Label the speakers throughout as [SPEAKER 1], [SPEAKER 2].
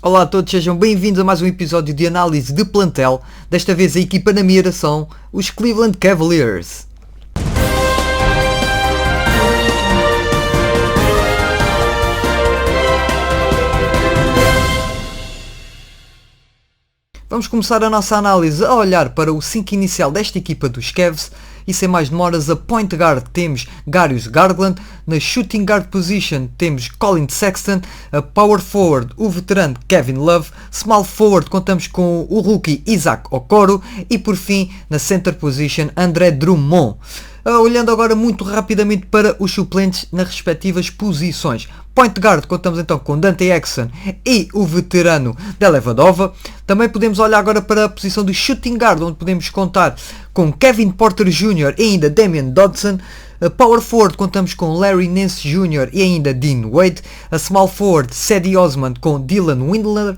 [SPEAKER 1] Olá a todos, sejam bem-vindos a mais um episódio de análise de plantel. Desta vez a equipa na mira são os Cleveland Cavaliers. Vamos começar a nossa análise a olhar para o 5 inicial desta equipa dos Cavs. E sem mais demoras, a point guard temos Darius Garland, na shooting guard position temos Collin Sexton, a power forward o veterano Kevin Love, small forward contamos com o rookie Isaac Okoro e por fim na center position André Drummond. Olhando agora muito rapidamente para os suplentes nas respectivas posições. Point guard contamos então com Dante Exum e o veterano Dellavedova. Também podemos olhar agora para a posição de shooting guard, onde podemos contar com Kevin Porter Jr. e ainda Damian Dodson. A power forward contamos com Larry Nance Jr. e ainda Dean Wade. A small forward Cedi Osman com Dylan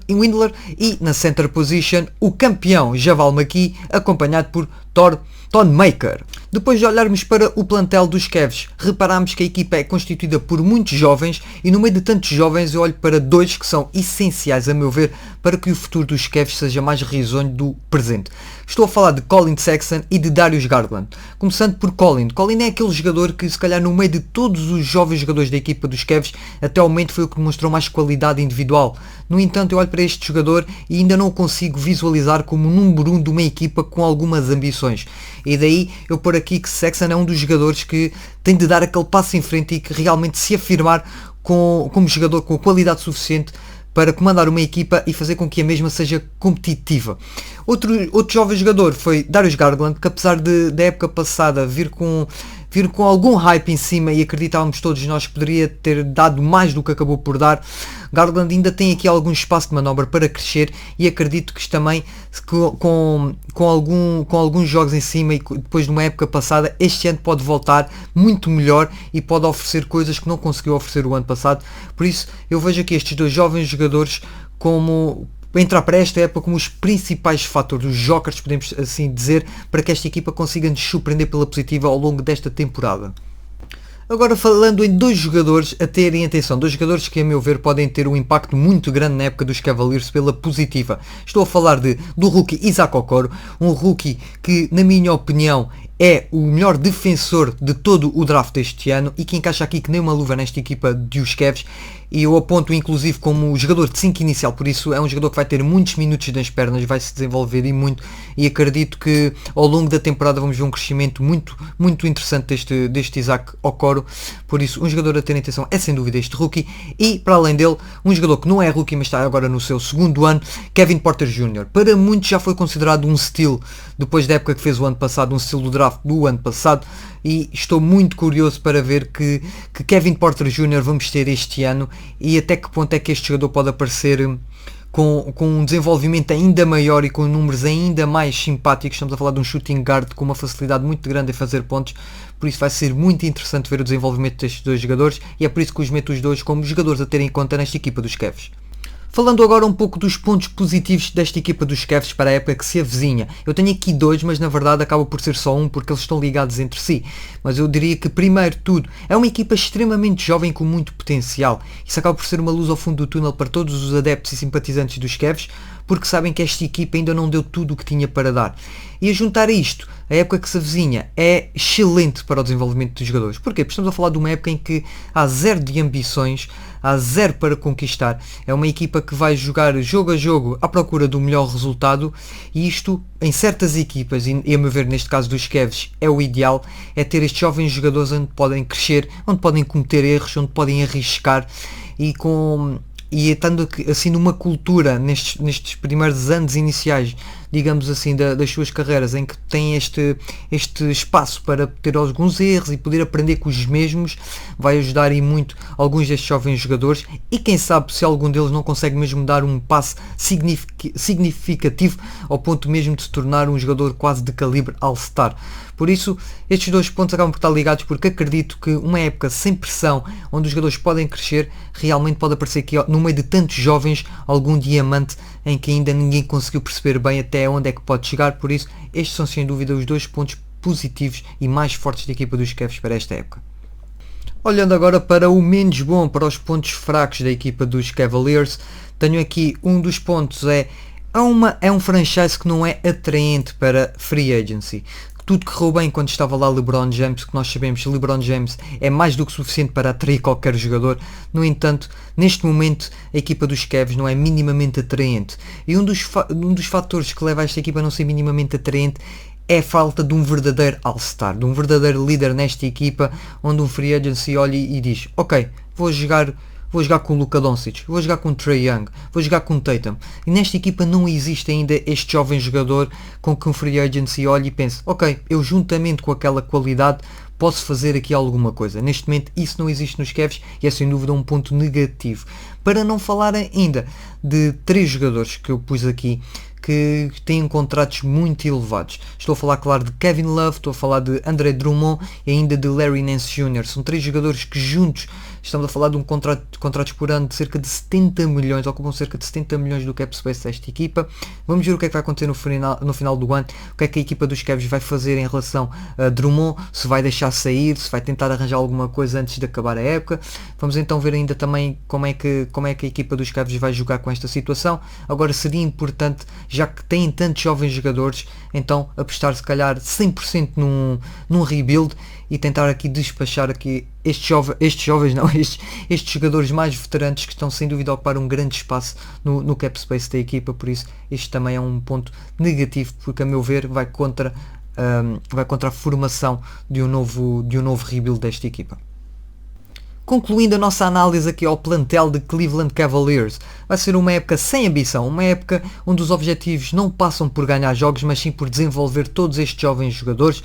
[SPEAKER 1] Windler e na center position o campeão Javal McKee acompanhado por Thon Maker. Depois de olharmos para o plantel dos Cavs, reparamos que a equipa é constituída por muitos jovens e no meio de tantos jovens eu olho para dois que são essenciais a meu ver para que o futuro dos Cavs seja mais risonho do presente. Estou a falar de Collin Sexton e de Darius Garland. Começando por Collin. Collin é aquele jogador que se calhar no meio de todos os jovens jogadores da equipa dos Cavs até ao momento foi o que demonstrou mais qualidade individual. No entanto eu olho para este jogador e ainda não o consigo visualizar como número 1 de uma equipa com algumas ambições. E daí eu pôr aqui que Sexton é um dos jogadores que tem de dar aquele passo em frente e que realmente se afirmar como jogador com qualidade suficiente para comandar uma equipa e fazer com que a mesma seja competitiva. Outro jovem jogador foi Darius Garland, que apesar da época passada vir com algum hype em cima e acreditávamos todos nós que poderia ter dado mais do que acabou por dar, Garland ainda tem aqui algum espaço de manobra para crescer e acredito que também com alguns jogos em cima e depois de uma época passada, este ano pode voltar muito melhor e pode oferecer coisas que não conseguiu oferecer o ano passado. Por isso eu vejo aqui estes dois jovens jogadores como entrar para esta época como os principais fatores, os jokers, podemos assim dizer, para que esta equipa consiga nos surpreender pela positiva ao longo desta temporada. Agora falando em dois jogadores a terem atenção, dois jogadores que a meu ver podem ter um impacto muito grande na época dos Cavaliers pela positiva. Estou a falar do rookie Isaac Okoro, um rookie que na minha opinião é o melhor defensor de todo o draft deste ano e que encaixa aqui que nem uma luva nesta equipa dos Cavs e eu aponto inclusive como jogador de 5 inicial, por isso é um jogador que vai ter muitos minutos nas pernas, vai se desenvolver e muito e acredito que ao longo da temporada vamos ver um crescimento muito interessante deste Isaac Okoro, por isso um jogador a ter atenção é sem dúvida este rookie e para além dele um jogador que não é rookie mas está agora no seu segundo ano, Kevin Porter Jr. Para muitos já foi considerado um steal depois da época que fez o ano passado, um steal do draft do ano passado e estou muito curioso para ver que Kevin Porter Jr. vamos ter este ano e até que ponto é que este jogador pode aparecer com um desenvolvimento ainda maior e com números ainda mais simpáticos. Estamos a falar de um shooting guard com uma facilidade muito grande em fazer pontos, por isso vai ser muito interessante ver o desenvolvimento destes dois jogadores e é por isso que os meto os dois como jogadores a ter em conta nesta equipa dos Cavs. Falando agora um pouco dos pontos positivos desta equipa dos Cavs para a época que se avizinha. Eu tenho aqui dois, mas na verdade acaba por ser só um porque eles estão ligados entre si. Mas eu diria que primeiro tudo, é uma equipa extremamente jovem com muito potencial. Isso acaba por ser uma luz ao fundo do túnel para todos os adeptos e simpatizantes dos Cavs, porque sabem que esta equipa ainda não deu tudo o que tinha para dar. E a juntar a isto, a época que se avizinha é excelente para o desenvolvimento dos jogadores. Porquê? Porque estamos a falar de uma época em que há zero de ambições, há zero para conquistar. É uma equipa que vai jogar jogo a jogo à procura do melhor resultado e isto em certas equipas, e a meu ver neste caso dos Cavs é o ideal, é ter estes jovens jogadores onde podem crescer, onde podem cometer erros, onde podem arriscar e estando assim numa cultura nestes primeiros anos iniciais, digamos assim, das suas carreiras, em que têm este espaço para ter alguns erros e poder aprender com os mesmos, vai ajudar e muito alguns destes jovens jogadores e quem sabe se algum deles não consegue mesmo dar um passo significativo ao ponto mesmo de se tornar um jogador quase de calibre All-Star. Por isso, estes dois pontos acabam por estar ligados porque acredito que uma época sem pressão, onde os jogadores podem crescer, realmente pode aparecer aqui no meio de tantos jovens algum diamante em que ainda ninguém conseguiu perceber bem até onde é que pode chegar. Por isso, estes são sem dúvida os dois pontos positivos e mais fortes da equipa dos Cavs para esta época. Olhando agora para o menos bom, para os pontos fracos da equipa dos Cavaliers, tenho aqui um dos pontos, é um franchise que não é atraente para free agency. Tudo correu bem quando estava lá LeBron James, que nós sabemos que LeBron James é mais do que suficiente para atrair qualquer jogador. No entanto, neste momento a equipa dos Cavs não é minimamente atraente. E um dos fatores que leva esta equipa a não ser minimamente atraente é a falta de um verdadeiro All-Star, de um verdadeiro líder nesta equipa, onde um free agency olha e diz: ok, vou jogar com o Luka Doncic, vou jogar com o Trae Young, vou jogar com o Tatum. E nesta equipa não existe ainda este jovem jogador com que um free agency olhe e pense: ok, eu juntamente com aquela qualidade posso fazer aqui alguma coisa. Neste momento isso não existe nos Cavs e é sem dúvida um ponto negativo. Para não falar ainda de 3 jogadores que eu pus aqui que têm contratos muito elevados. Estou a falar, claro, de Kevin Love, estou a falar de André Drummond e ainda de Larry Nance Jr. São 3 jogadores que juntos, estamos a falar de contratos por ano de cerca de 70 milhões, ocupam cerca de 70 milhões do cap space desta equipa. Vamos ver o que é que vai acontecer no final do ano, o que é que a equipa dos Cavs vai fazer em relação a Drummond, se vai deixar sair, se vai tentar arranjar alguma coisa antes de acabar a época. Vamos então ver ainda também como é que a equipa dos Cavs vai jogar com esta situação. Agora seria importante, já que têm tantos jovens jogadores, então apostar se calhar 100% num rebuild e tentar aqui despachar aqui estes jogadores mais veteranos que estão sem dúvida a ocupar um grande espaço no cap space da equipa. Por isso este também é um ponto negativo, porque a meu ver vai contra a formação de um novo rebuild desta equipa. Concluindo a nossa análise aqui ao plantel de Cleveland Cavaliers, vai ser uma época sem ambição, uma época onde os objetivos não passam por ganhar jogos, mas sim por desenvolver todos estes jovens jogadores,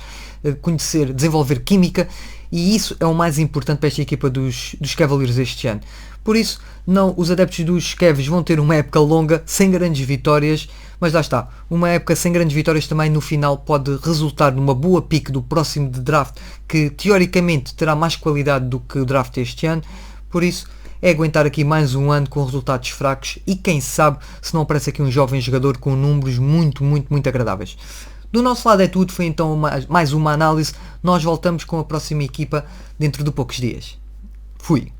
[SPEAKER 1] desenvolver química, e isso é o mais importante para esta equipa dos Cavaliers este ano. Por isso, os adeptos dos Cavs vão ter uma época longa, sem grandes vitórias, mas lá está, uma época sem grandes vitórias também no final pode resultar numa boa pick do próximo de draft, que teoricamente terá mais qualidade do que o draft este ano. Por isso, é aguentar aqui mais um ano com resultados fracos e quem sabe se não aparece aqui um jovem jogador com números muito, muito, muito agradáveis. Do nosso lado é tudo, foi então mais uma análise. Nós voltamos com a próxima equipa dentro de poucos dias. Fui!